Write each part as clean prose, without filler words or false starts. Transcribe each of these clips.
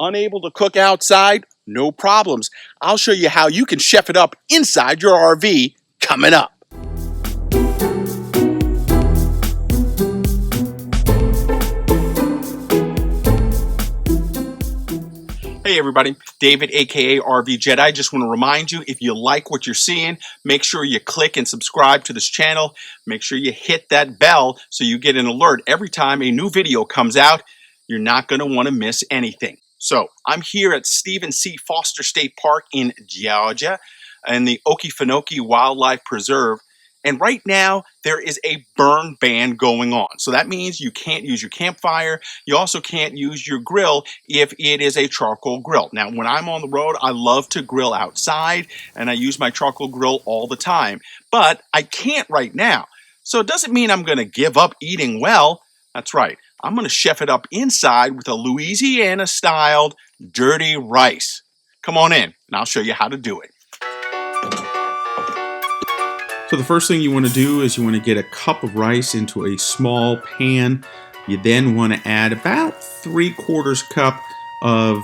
Unable to cook outside? No problems. I'll show you how you can chef it up inside your RV coming up. Hey everybody, David aka RVJedeye. Just want to remind you, if you like what you're seeing, make sure you click and subscribe to this channel. Make sure you hit that bell so you get an alert every time a new video comes out. You're not going to want to miss anything. So I'm here at Stephen C. Foster State Park in Georgia and the Okefenokee Wildlife Preserve. And right now, there is a burn ban going on. So that means you can't use your campfire. You also can't use your grill if it is a charcoal grill. Now, when I'm on the road, I love to grill outside, and I use my charcoal grill all the time. But I can't right now. So it doesn't mean I'm going to give up eating well. That's right. I'm going to chef it up inside with a Louisiana Style Dirty Rice. Come on in, and I'll show you how to do it. So the first thing you want to do is you want to get a cup of rice into a small pan. You then want to add about 3/4 cup of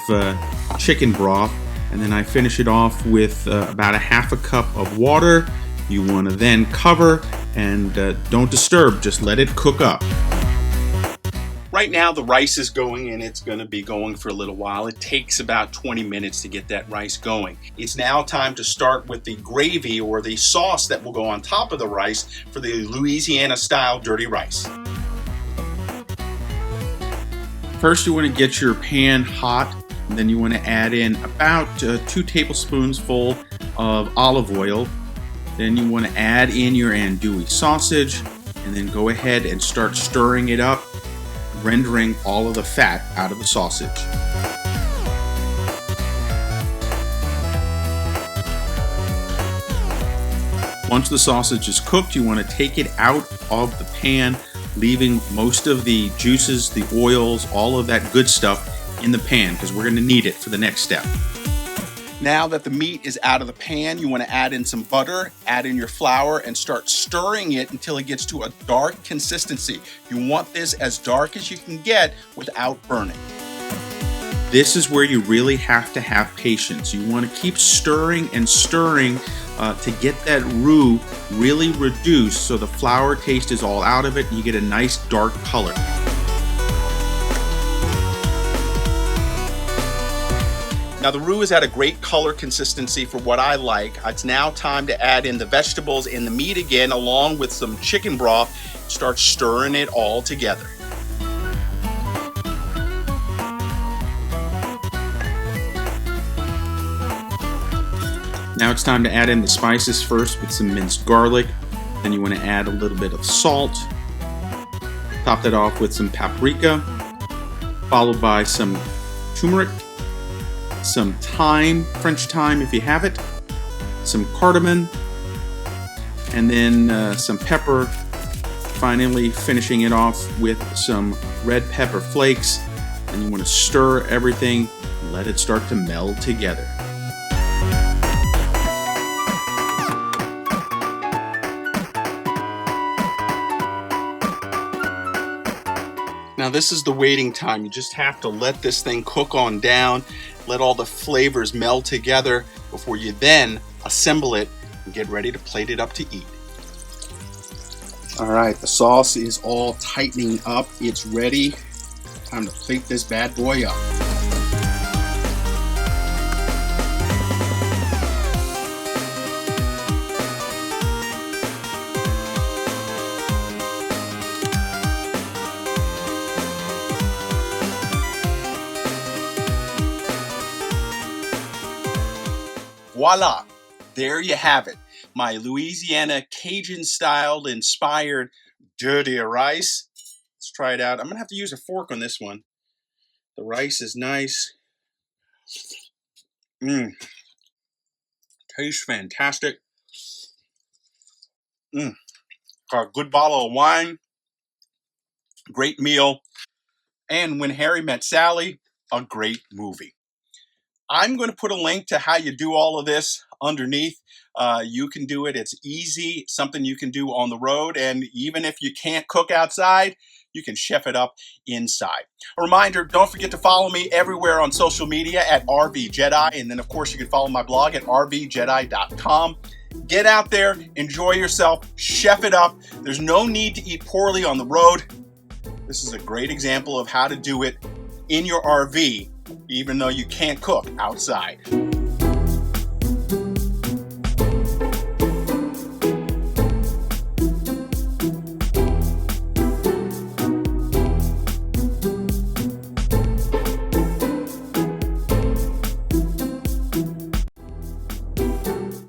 chicken broth, and then I finish it off with about a 1/2 cup of water. You want to then cover and don't disturb, just let it cook up. Right now the rice is going, and it's going to be going for a little while. It takes about 20 minutes to get that rice going. It's now time to start with the gravy or the sauce that will go on top of the rice for the Louisiana Style Dirty Rice. First you want to get your pan hot, and then you want to add in about 2 tablespoons full of olive oil. Then you want to add in your andouille sausage, and then go ahead and start stirring it up, rendering all of the fat out of the sausage. Once the sausage is cooked, you want to take it out of the pan, leaving most of the juices, the oils, all of that good stuff in the pan, because we're going to need it for the next step. Now that the meat is out of the pan, you want to add in some butter, add in your flour, and start stirring it until it gets to a dark consistency. You want this as dark as you can get without burning. This is where you really have to have patience. You want to keep stirring and stirring to get that roux really reduced so the flour taste is all out of it and you get a nice dark color. Now the roux is at a great color consistency for what I like. It's now time to add in the vegetables and the meat again, along with some chicken broth. Start stirring it all together. Now it's time to add in the spices first with some minced garlic. Then you want to add a little bit of salt. Top that off with some paprika, followed by some turmeric, some thyme, French thyme if you have it, some cardamom, and then some pepper. Finally finishing it off with some red pepper flakes. And you want to stir everything and let it start to meld together. Now this is the waiting time. You just have to let this thing cook on down, let all the flavors meld together before you then assemble it and get ready to plate it up to eat. All right, the sauce is all tightening up. It's ready. Time to plate this bad boy up. Voila, there you have it. My Louisiana Cajun style inspired dirty rice. Let's try it out. I'm gonna have to use a fork on this one. The rice is nice. Tastes fantastic. Got a good bottle of wine. Great meal. And When Harry Met Sally, a great movie. I'm going to put a link to how you do all of this underneath. You can do it. It's easy, something you can do on the road. And even if you can't cook outside, you can chef it up inside. A reminder, don't forget to follow me everywhere on social media at RVJedeye. And then, of course, you can follow my blog at RVJedeye.com. Get out there, enjoy yourself, chef it up. There's no need to eat poorly on the road. This is a great example of how to do it in your RV, even though you can't cook outside.